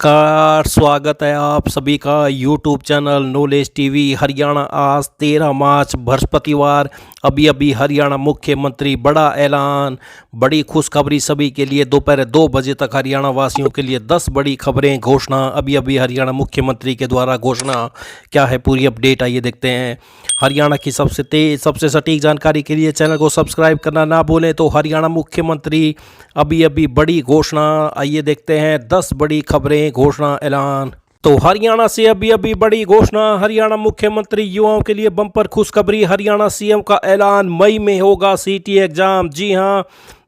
नमस्कार, स्वागत है आप सभी का YouTube channel knowledge TV Haryana. आज 13 मार्च बृहस्पतिवार। अभी हरियाणा मुख्यमंत्री बड़ा ऐलान, बड़ी खुशखबरी सभी के लिए। दोपहर 2 बजे तक हरियाणा वासियों के लिए 10 बड़ी खबरें, घोषणा। अभी हरियाणा मुख्यमंत्री के द्वारा घोषणा क्या है, पूरी अपडेट आइए देखते हैं। हरियाणा की सबसे तेज, सबसे सटीक जानकारी के लिए चैनल को सब्सक्राइब करना ना भूलें। तो हरियाणा मुख्यमंत्री अभी बड़ी घोषणा, आइए देखते हैं 10 बड़ी खबरें, घोषणा, ऐलान। तो हरियाणा से अभी बड़ी घोषणा। हरियाणा मुख्यमंत्री युवाओं के लिए बम्पर खुशखबरी। हरियाणा सीएम का ऐलान, मई में होगा सीटी एग्जाम। जी हां,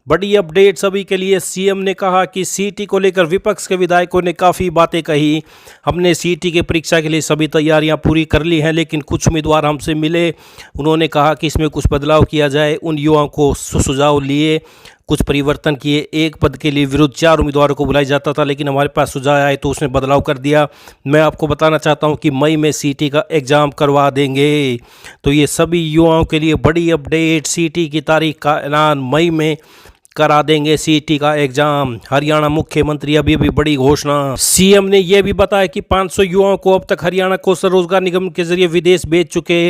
बड़ी अपडेट सभी के लिए। सीएम ने कहा कि सीटी को लेकर विपक्ष के विधायकों ने काफ़ी बातें कही। हमने सीटी की परीक्षा के लिए सभी तैयारियां पूरी कर ली हैं, लेकिन कुछ उम्मीदवार हमसे मिले, उन्होंने कहा कि इसमें कुछ बदलाव किया जाए। उन युवाओं को सुझाव लिए, कुछ परिवर्तन किए। एक पद के लिए विरुद्ध 4 उम्मीदवारों को बुलाया जाता था, लेकिन हमारे पास सुझाव आए तो उसने बदलाव कर दिया। मैं आपको बताना चाहता हूं कि मई में सीटी का एग्ज़ाम करवा देंगे। तो ये सभी युवाओं के लिए बड़ी अपडेट। सीटी की तारीख का ऐलान, मई में करा देंगे सीटी का एग्जाम। हरियाणा मुख्यमंत्री अभी बड़ी घोषणा। सीएम ने यह भी बताया कि 500 युवाओं को अब तक हरियाणा कौशल रोजगार निगम के जरिए विदेश भेज चुके।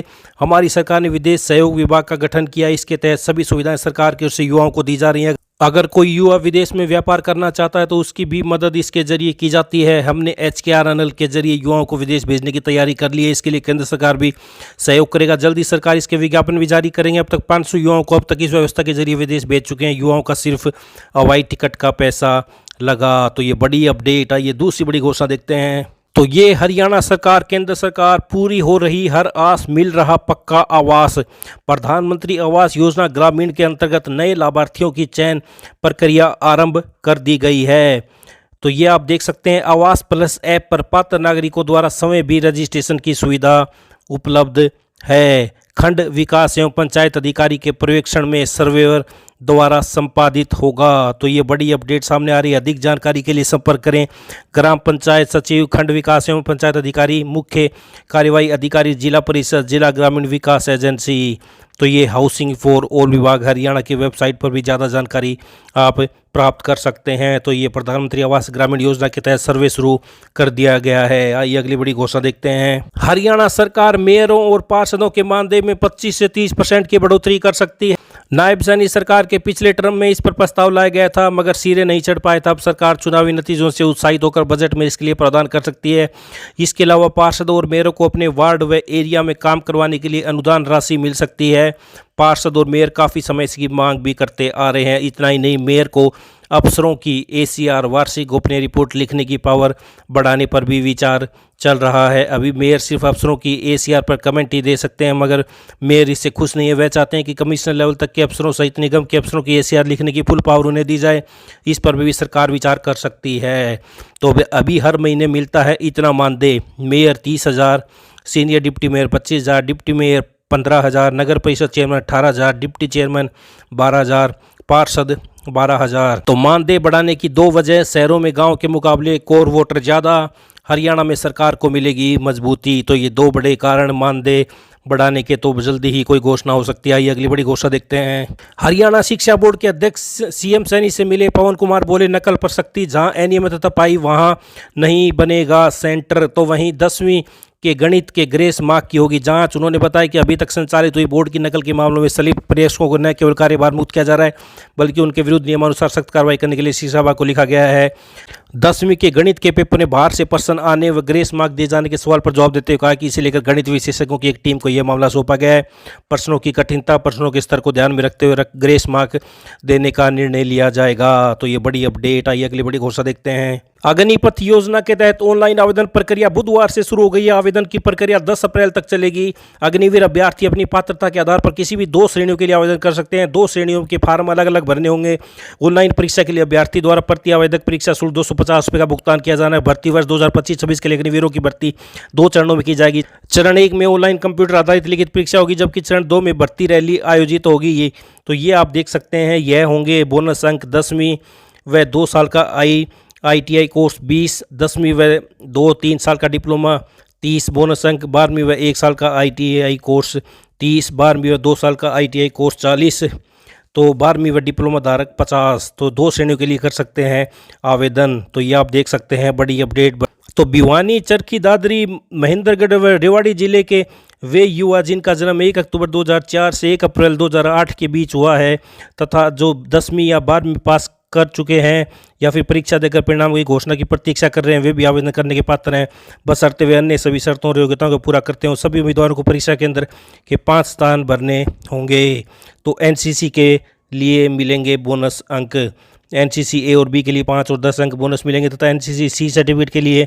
हमारी सरकार ने विदेश सहयोग विभाग का गठन किया। इसके तहत सभी सुविधाएं सरकार की ओर से युवाओं को दी जा रही हैं। अगर कोई युवा विदेश में व्यापार करना चाहता है तो उसकी भी मदद इसके जरिए की जाती है। हमने HKRNL के जरिए युवाओं को विदेश भेजने की तैयारी कर ली है। इसके लिए केंद्र सरकार भी सहयोग करेगा। जल्दी सरकार इसके विज्ञापन भी जारी करेंगे। अब तक 500 युवाओं को अब तक इस व्यवस्था के जरिए विदेश भेज चुके हैं। युवाओं का सिर्फ हवाई टिकट का पैसा लगा। तो ये बड़ी अपडेट। आइए दूसरी बड़ी घोषणा देखते हैं। तो ये हरियाणा सरकार, केंद्र सरकार, पूरी हो रही हर आस, मिल रहा पक्का आवास। प्रधानमंत्री आवास योजना ग्रामीण के अंतर्गत नए लाभार्थियों की चयन प्रक्रिया आरंभ कर दी गई है। तो ये आप देख सकते हैं, आवास प्लस ऐप पर पात्र नागरिकों द्वारा समय भी रजिस्ट्रेशन की सुविधा उपलब्ध है। खंड विकास एवं पंचायत अधिकारी के पर्यवेक्षण में सर्वेयर द्वारा संपादित होगा। तो ये बड़ी अपडेट सामने आ रही है। अधिक जानकारी के लिए संपर्क करें ग्राम पंचायत सचिव, खंड विकास एवं पंचायत अधिकारी, मुख्य कार्यवाही अधिकारी, जिला परिषद, जिला ग्रामीण विकास एजेंसी। तो ये हाउसिंग फॉर ऑल विभाग हरियाणा की वेबसाइट पर भी ज़्यादा जानकारी आप प्राप्त कर सकते हैं। तो ये प्रधानमंत्री आवास ग्रामीण योजना के तहत सर्वे शुरू कर दिया गया है। आइए अगली बड़ी घोषणा देखते हैं। हरियाणा सरकार मेयरों और पार्षदों के मानदेय में 25 से 30% की बढ़ोतरी कर सकती है। नायब सैनी सरकार के पिछले टर्म में इस पर प्रस्ताव लाया गया था, मगर सिरे नहीं चढ़ पाया था। अब सरकार चुनावी नतीजों से उत्साहित होकर बजट में इसके लिए प्रावधान कर सकती है। इसके अलावा पार्षदों और मेयरों को अपने वार्ड व एरिया में काम करवाने के लिए अनुदान राशि मिल सकती है। पार्षद और मेयर काफ़ी समय से मांग भी करते आ रहे हैं। इतना ही नहीं, मेयर को अफसरों की ACR वार्षिक गोपनीय रिपोर्ट लिखने की पावर बढ़ाने पर भी विचार चल रहा है। अभी मेयर सिर्फ अफसरों की ACR पर कमेंट ही दे सकते हैं, मगर मेयर इससे खुश नहीं है। वह चाहते हैं कि कमिश्नर लेवल तक के अफसरों सहित निगम के अफसरों की ACR लिखने की फुल पावर उन्हें दी जाए। इस पर भी सरकार विचार कर सकती है। तो अभी हर महीने मिलता है इतना मानदेय। Mayor 30,000, senior deputy mayor 25,000, deputy mayor 15,000, नगर परिषद चेयरमैन 18,000, डिप्टी चेयरमैन 12,000, पार्षद 12,000। तो मानदेय बढ़ाने की 2 वजह। शहरों में गांव के मुकाबले कोर वोटर ज़्यादा, हरियाणा में सरकार को मिलेगी मजबूती। तो ये 2 बड़े कारण मानदेय बढ़ाने के। तो जल्दी ही कोई घोषणा हो सकती है। आइए अगली बड़ी घोषणा देखते हैं। हरियाणा शिक्षा बोर्ड के अध्यक्ष CM सैनी से मिले पवन कुमार, बोले नकल पर सख्ती, जहां अनियमितता पाई वहां नहीं बनेगा सेंटर। तो वहीं 10वीं के गणित के ग्रेस मार्क की होगी जांच। उन्होंने बताया कि अभी तक संचालित हुई बोर्ड की नकल के मामलों में संलिप्त प्रयासों को न केवल कार्यभार मुक्त किया जा रहा है, बल्कि उनके विरुद्ध नियमानुसार सख्त कार्रवाई करने के लिए शिक्षा विभाग को लिखा गया है। 10वीं के गणित के पेपर में बाहर से प्रश्न आने व ग्रेस मार्क दिए जाने के सवाल पर जवाब देते हुए कहा कि इसे लेकर गणित विशेषज्ञों की एक टीम को यह मामला सौंपा गया है। प्रश्नों की कठिनता, प्रश्नों के स्तर को ध्यान में रखते हुए ग्रेस मार्क देने का निर्णय लिया जाएगा। तो ये बड़ी अपडेट। आइए अगली बड़ी घोषणा देखते हैं। अग्निपथ योजना के तहत ऑनलाइन आवेदन प्रक्रिया बुधवार से शुरू हो गई है। आवेदन की प्रक्रिया 10 अप्रैल तक चलेगी। अग्निवीर अभ्यर्थी अपनी पात्रता के आधार पर किसी भी 2 श्रेणियों के लिए आवेदन कर सकते हैं। 2 श्रेणियों के फार्म अलग अलग भरने होंगे। ऑनलाइन परीक्षा के लिए अभ्यर्थी द्वारा प्रति आवेदक परीक्षा शुल्क 250 रुपये का भुगतान किया जाना है। भर्ती वर्ष 2025-26 के लिए अग्निवीरों की भर्ती 2 चरणों में की जाएगी। चरण 1 में ऑनलाइन कंप्यूटर आधारित लिखित परीक्षा होगी, जबकि चरण 2 में भर्ती रैली आयोजित होगी। ये तो ये आप देख सकते हैं। यह होंगे बोनस अंक 10वीं व 2 साल का ITI कोर्स 20, 10वीं व 2-3 साल का डिप्लोमा 30 बोनस अंक, 12वीं व 1 साल का ITI कोर्स 30, 12वीं व 2 साल का ITI कोर्स 40। तो 12वीं व डिप्लोमा धारक 50, तो 2 श्रेणियों के लिए कर सकते हैं आवेदन। तो ये आप देख सकते हैं बड़ी अपडेट। तो भिवानी, चरखी दादरी, महेंद्रगढ़ व रेवाड़ी जिले के वे युवा जिनका जन्म 1 अक्टूबर 2004 से 1 अप्रैल 2008 के बीच हुआ है तथा जो 10वीं या 12वीं पास कर चुके हैं या फिर परीक्षा देकर परिणाम की घोषणा की प्रतीक्षा कर रहे हैं, वे भी आवेदन करने के पात्र हैं, बशर्ते वे अन्य सभी शर्तों और योग्यताओं को पूरा करते हैं। सभी उम्मीदवारों को परीक्षा केंद्र के 5 स्थान भरने होंगे। तो एनसीसी के लिए मिलेंगे बोनस अंक, एनसीसी ए और बी के लिए 5 और 10 अंक बोनस मिलेंगे तथा एनसीसी सी सर्टिफिकेट के लिए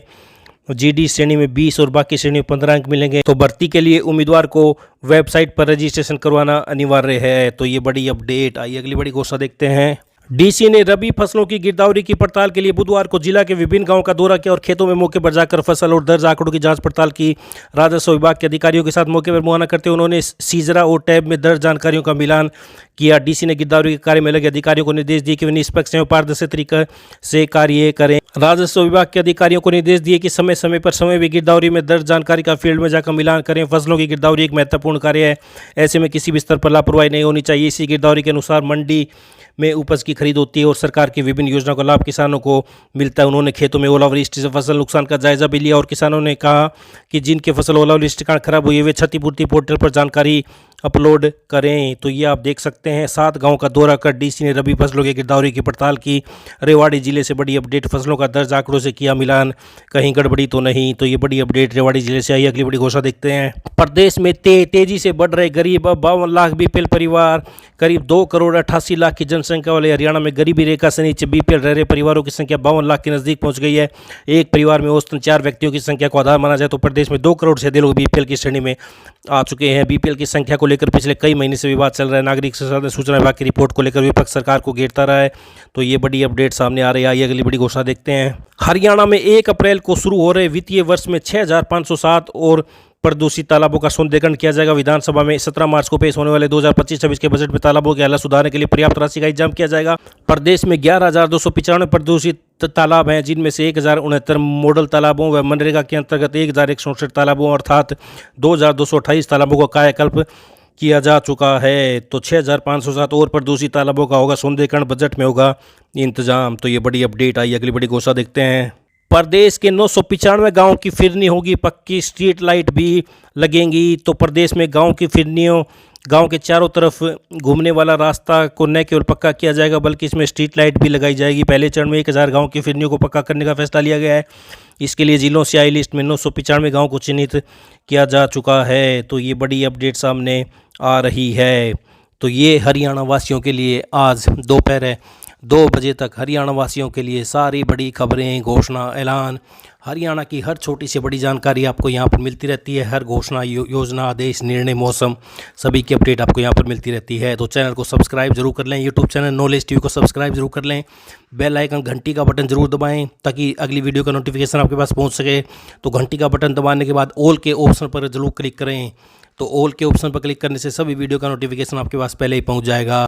जीडी श्रेणी में 20 और बाकी श्रेणी में 15 अंक मिलेंगे। तो भर्ती के लिए उम्मीदवार को वेबसाइट पर रजिस्ट्रेशन करवाना अनिवार्य है। तो ये बड़ी अपडेट आई। अगली बड़ी घोषणा देखते हैं। डीसी ने रबी फसलों की गिरदावरी की पड़ताल के लिए बुधवार को जिला के विभिन्न गांवों का दौरा किया और खेतों में मौके पर जाकर फसल और दर्ज आंकड़ों की जांच पड़ताल की। राजस्व विभाग के अधिकारियों के साथ मौके पर मुआयना करते हुए उन्होंने सीजरा और टैब में दर्ज जानकारियों का मिलान किया। डीसी ने गिरदावरी के कार्य में लगे अधिकारियों को निर्देश दिए कि वे निष्पक्ष एवं पारदर्शी तरीके से कार्य करें। राजस्व विभाग के अधिकारियों को निर्देश दिए कि समय समय पर समय भी गिरदावरी में दर्ज जानकारी का फील्ड में जाकर मिलान करें। फसलों की गिरदावरी एक महत्वपूर्ण कार्य है, ऐसे में किसी भी स्तर पर लापरवाही नहीं होनी चाहिए। इसी गिरदावरी के अनुसार मंडी में उपज की खरीद होती है और सरकार की विभिन्न योजनाओं का लाभ किसानों को मिलता है। उन्होंने खेतों में ओलावृष्टि से फसल नुकसान का जायजा भी लिया और किसानों ने कहा कि जिनके फसल ओलावृष्टि के कारण खराब हुई है वे क्षतिपूर्ति पोर्टल पर जानकारी अपलोड करें। तो ये आप देख सकते हैं 7 गांव का दौरा कर डीसी ने रबी फसलों की गिरदावरी की पड़ताल की। रेवाड़ी जिले से बड़ी अपडेट, फसलों का दर्ज आंकड़ों से किया मिलान, कहीं गड़बड़ी तो नहीं। तो ये बड़ी अपडेट रेवाड़ी जिले से आई। अगली बड़ी घोषणा देखते हैं। प्रदेश में तेजी से बढ़ रहे गरीब, 52 लाख बीपीएल परिवार, करीब 2 करोड़ 88 लाख की जनसंख्या वाले हरियाणा में गरीबी रेखा से नीचे बीपीएल रह रहे परिवारों की संख्या 52 लाख के नजदीक पहुंच गई है। एक परिवार में औसतन 4 व्यक्तियों की संख्या को आधार माना जाए तो प्रदेश में 2 करोड़ से अधिक लोग बीपीएल की श्रेणी में आ चुके हैं। बीपीएल की संख्या को लेकर पिछले कई महीने से विवाद चल रहा है। नागरिक संसाधन सूचना विभाग की रिपोर्ट को लेकर विपक्ष सरकार को घेरता रहा है। तो ये बड़ी अपडेट सामने आ रही है। आइए अगली बड़ी घोषणा देखते हैं। हरियाणा में 1 अप्रैल को शुरू हो रहे वित्तीय वर्ष में 6507 और प्रदूषित तालाबों का सौंदर्यीकरण किया जाएगा। विधानसभा में 17 मार्च को पेश होने वाले 2025-26 के बजट में तालाबों की हालत सुधारने के लिए पर्याप्त राशि का इंतजाम किया जाएगा। प्रदेश में 11,295 प्रदूषित तालाब हैं, जिनमें से 1,069 मॉडल तालाबों व मनरेगा के अंतर्गत 1,168 तालाबों अर्थात 2,228 तालाबों का कायाकल्प किया जा चुका है। तो 6507 और प्रदूषित तालाबों का होगा सौंदर्यीकरण, बजट में होगा इंतजाम। तो ये बड़ी अपडेट आई। अगली बड़ी घोषणा देखते हैं। प्रदेश के 995 गांव की फिरनी होगी पक्की, स्ट्रीट लाइट भी लगेंगी। तो प्रदेश में गांव की फिरनियों, गांव के चारों तरफ घूमने वाला रास्ता को न केवल पक्का किया जाएगा बल्कि इसमें स्ट्रीट लाइट भी लगाई जाएगी। पहले चरण में 1000 गांव की फिरनियों को पक्का करने का फैसला लिया गया है। इसके लिए जिलों से आई लिस्ट में 995 गाँव को चिन्हित किया जा चुका है। तो ये बड़ी अपडेट सामने आ रही है। तो ये हरियाणा वासियों के लिए आज दोपहर 2 बजे तक हरियाणा वासियों के लिए सारी बड़ी खबरें, घोषणा, ऐलान, हरियाणा की हर छोटी से बड़ी जानकारी आपको यहाँ पर मिलती रहती है। हर घोषणा, योजना, आदेश, निर्णय, मौसम, सभी की अपडेट आपको यहाँ पर मिलती रहती है। तो चैनल को सब्सक्राइब जरूर कर लें। यूट्यूब चैनल नॉलेज टीवी को सब्सक्राइब जरूर कर लें। बेल आइकन, घंटी का बटन जरूर दबाएं ताकि अगली वीडियो का नोटिफिकेशन आपके पास पहुँच सके। तो घंटी का बटन दबाने के बाद ऑल के ऑप्शन पर जरूर क्लिक करें। तो ऑल के ऑप्शन पर क्लिक करने से सभी वीडियो का नोटिफिकेशन आपके पास पहले ही पहुँच जाएगा।